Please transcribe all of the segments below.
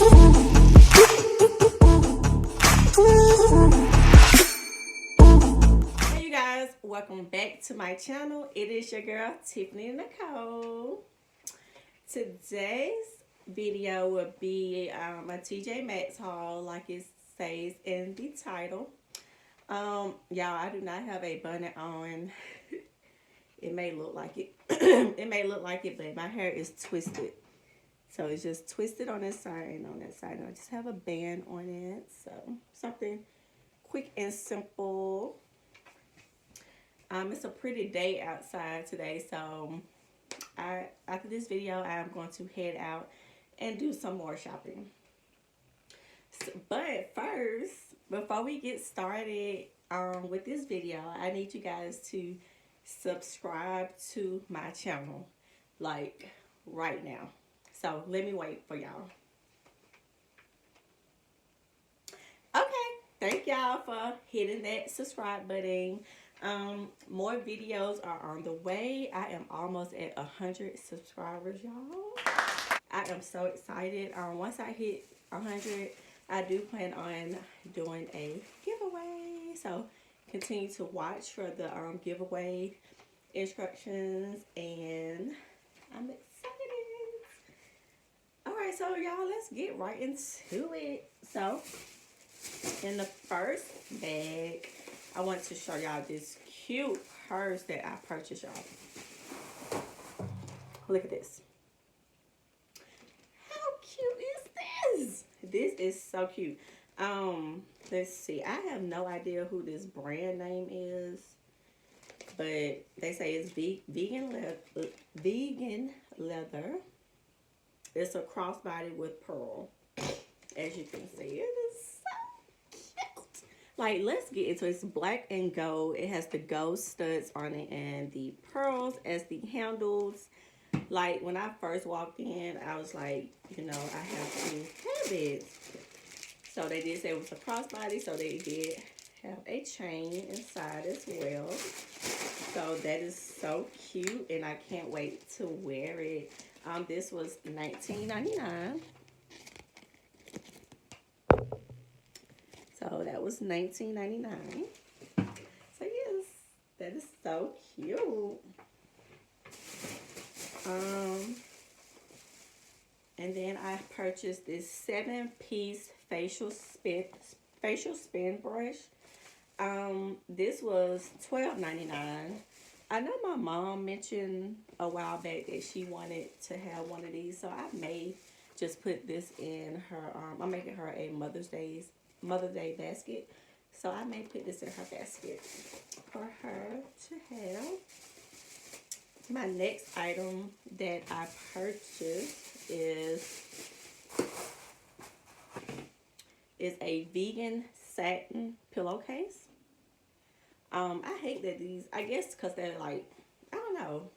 Hey you guys, welcome back to my channel. It is your girl Tiffany Nicole. Today's video will be a tjmaxx haul, like it says in the title. Y'all, I do not have a bunny on. It may look like it. It may look like it, but my hair is twisted. So it's just twisted on this side and on that side. And I just have a band on it. So something quick and simple. It's a pretty day outside today, so after this video I'm going to head out and do some more shopping. But first, before we get started with this video, I need you guys to subscribe to my channel, like right now. So let me wait for y'all. Okay, thank y'all for hitting that subscribe button. More videos are on the way. I am almost at 100 subscribers, y'all. I am so excited. Once I hit 100, I do plan on doing a giveaway. So continue to watch for the giveaway instructions, and I'm excited. Alright, so y'all, let's get right into it. So in the first bag, I want to show y'all this cute purse that I purchased, y'all. Look at this. How cute is this? This is so cute. Let's see. I have no idea who this brand name is, but they say it's vegan leather. It's a crossbody with pearl. As you can see, it is like, let's get into it. It's black and gold. It has the gold studs on it and the pearls as the handles. Like, when I first walked in, I was like, you know, I have to have it. So they did say it was a crossbody, so they did have a chain inside as well. So that is so cute, and I can't wait to wear it. This was $19.99. So that was $19.99. So yes, that is so cute. And then I purchased this 7-piece facial spin brush. This was $12.99. I know my mom mentioned a while back that she wanted to have one of these, so I may just put this in her. I'm making her a Mother's Day basket, so I may put this in her basket for her to have. My next item that I purchased is a vegan satin pillowcase. I hate that these, I guess because they're like, I don't know,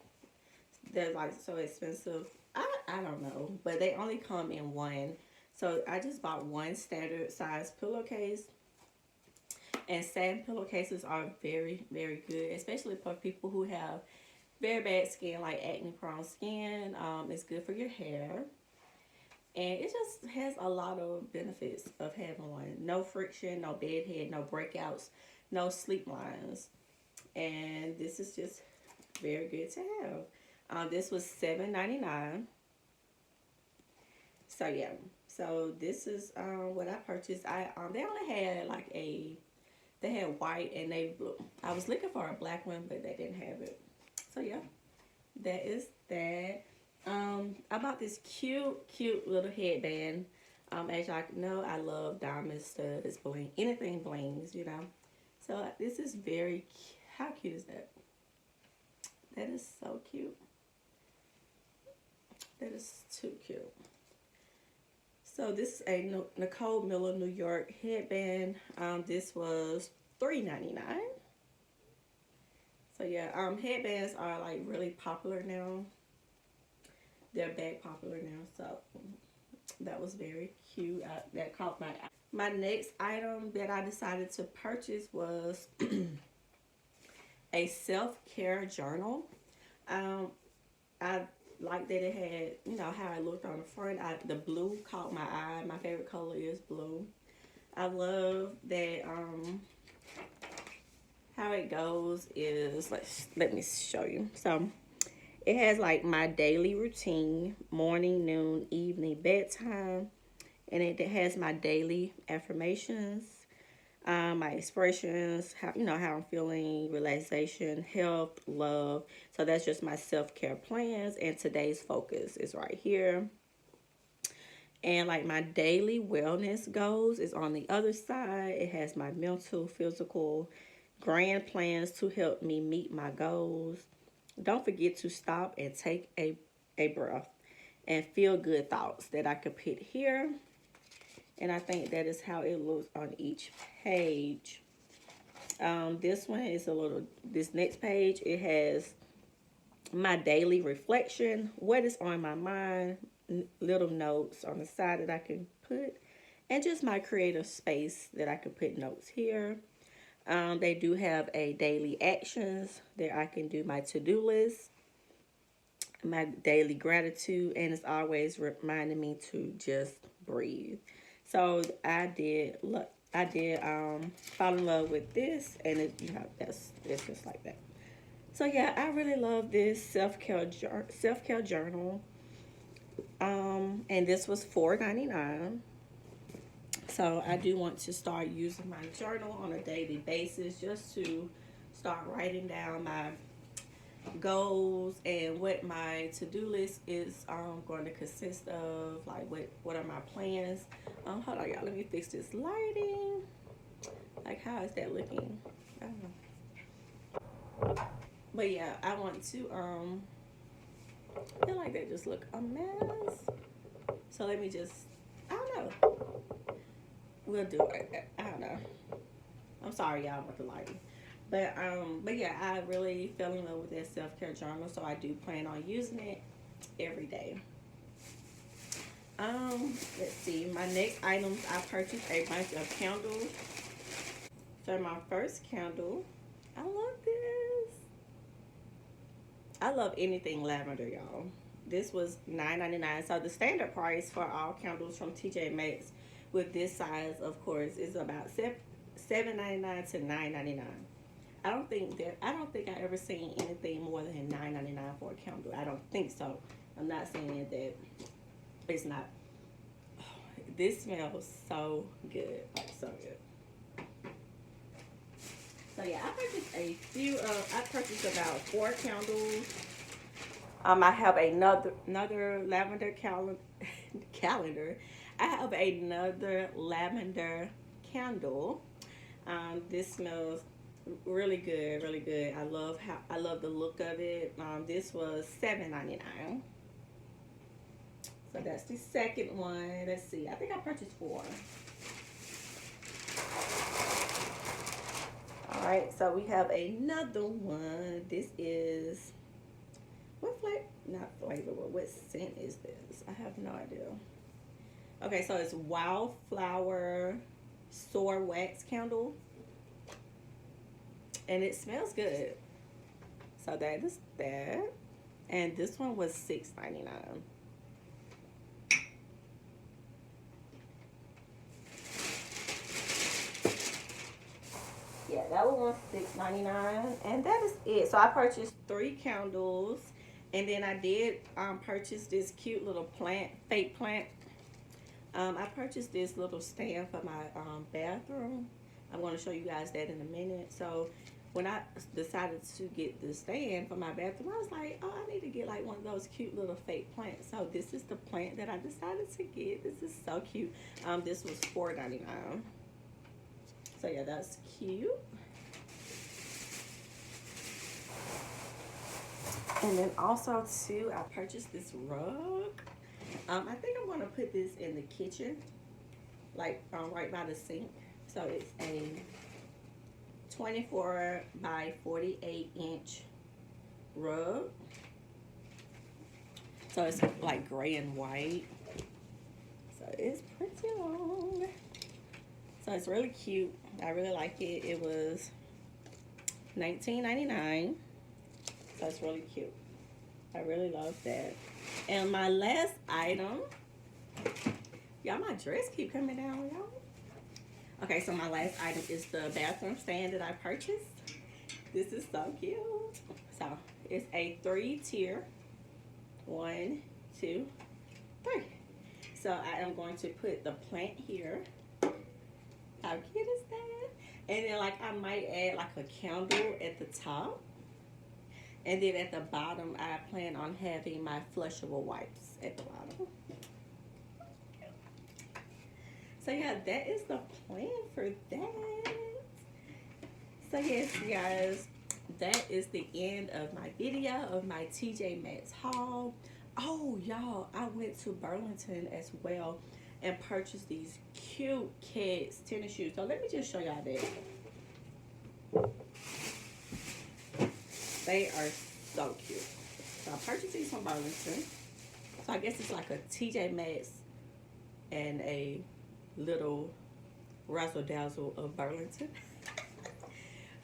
they're like so expensive. I don't know, but they only come in one. So I just bought one standard size pillowcase. And satin pillowcases are very, very good, especially for people who have very bad skin, like acne prone skin. It's good for your hair. And it just has a lot of benefits of having one. No friction, no bedhead, no breakouts, no sleep lines. And this is just very good to have. This was $7.99. So yeah. So this is what I purchased. They only had like they had white and navy blue. I was looking for a black one, but they didn't have it. So yeah, that is that. I bought this cute little headband. As y'all know, I love diamond studs, bling, anything blings, you know. So this is very cute. How cute is that? That is so cute. That is too cute. So this is a Nicole Miller New York headband. This was $3.99. So yeah, headbands are like really popular now. They're back popular now. So that was very cute. That caught my eye. My next item that I decided to purchase was a self-care journal. I like that it had, you know, how it looked on the front. The blue caught my eye. My favorite color is blue. I love that how it goes is, let me show you. So it has like my daily routine, morning, noon, evening, bedtime, and it has my daily affirmations, my expressions, how, you know, how I'm feeling, relaxation, health, love. So that's just my self-care plans, and today's focus is right here. And like my daily wellness goals is on the other side. It has my mental, physical, grand plans to help me meet my goals. Don't forget to stop and take a breath and feel good thoughts that I could put here. And I think that is how it looks on each page. This one is this next page, it has my daily reflection, what is on my mind, little notes on the side that I can put, and just my creative space that I can put notes here. They do have a daily actions that I can do, my to-do list, my daily gratitude, and it's always reminding me to just breathe. So I did fall in love with this, and it's just like that. So yeah, I really love this self-care journal. And this was $4.99. So I do want to start using my journal on a daily basis, just to start writing down my goals and what my to-do list is going to consist of. Like what are my plans. Hold on, y'all, let me fix this lighting. Like, how is that looking? I don't know. But yeah, I want to I feel like they just look a mess. So let me just, I don't know. We'll do it. I don't know. I'm sorry, y'all, about the lighting. But yeah, I really fell in love with that self-care journal, so I do plan on using it every day. Let's see. My next items, I purchased a bunch of candles. So my first candle, I love this. I love anything lavender, y'all. This was $9.99. So the standard price for all candles from TJ Maxx with this size, of course, is about $7.99 to $9.99. I don't think I ever seen anything more than $9.99 for a candle. I don't think so. I'm not saying that it's not. Oh, this smells so good, like so good. So yeah, I purchased about 4 candles. I have another lavender calendar. I have another lavender candle. This smells really good, really good. I love the look of it. This was $7.99. So that's the second one. Let's see. I think I purchased 4. All right, so we have another one. This is, what flavor? Not flavor, but what scent is this? I have no idea. Okay, so it's Wildflower Soar Wax Candle. And it smells good. So that is that. And this one was $6.99. Yeah, that one was $6.99, and that is it. So I purchased 3 candles, and then I did purchase this cute little fake plant. I purchased this little stand for my bathroom. I'm going to show you guys that in a minute. So when I decided to get the stand for my bathroom, I was like, oh, I need to get like one of those cute little fake plants. So this is the plant that I decided to get. This is so cute. This was $4.99. So yeah, that's cute. And then also too, I purchased this rug. I think I'm gonna put this in the kitchen, like right by the sink. So it's a 24 by 48 inch rug. So it's like gray and white. So it's pretty long. So it's really cute. I really like it. It was $19.99. So it's really cute. I really love that. And my last item, y'all, my dress keep coming down, y'all. Okay, so my last item is the bathroom stand that I purchased. This is so cute. So it's a 3-tier. 1, 2, 3. So I am going to put the plant here. How cute is that? And then like I might add like a candle at the top. And then at the bottom, I plan on having my flushable wipes at the bottom. So yeah, that is the plan for that. So yes, guys, that is the end of my video of my TJ Maxx haul. Oh, y'all, I went to Burlington as well and purchased these cute Keds tennis shoes. So let me just show y'all that. They are so cute. So I purchased these from Burlington. So I guess it's like a TJ Maxx and a little razzle dazzle of Burlington.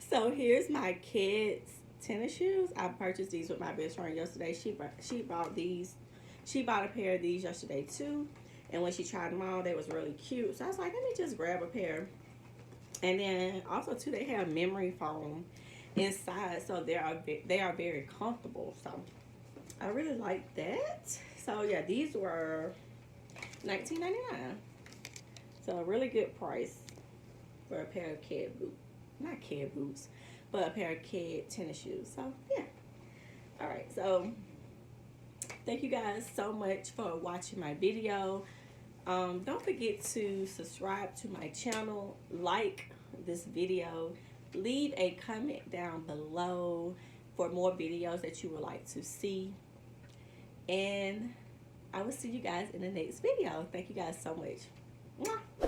So here's my Keds tennis shoes. I purchased these with my best friend yesterday. She bought these. She bought a pair of these yesterday too. And when she tried them on, they was really cute. So I was like, let me just grab a pair. And then also too, they have memory foam inside, so they are very comfortable. So I really like that. So yeah, these were $19.99. So a really good price for a pair of Ked boots. Not Ked boots, but a pair of Ked tennis shoes. So yeah. All right, so thank you guys so much for watching my video. Don't forget to subscribe to my channel, like this video, leave a comment down below for more videos that you would like to see, and I will see you guys in the next video. Thank you guys so much. Mwah.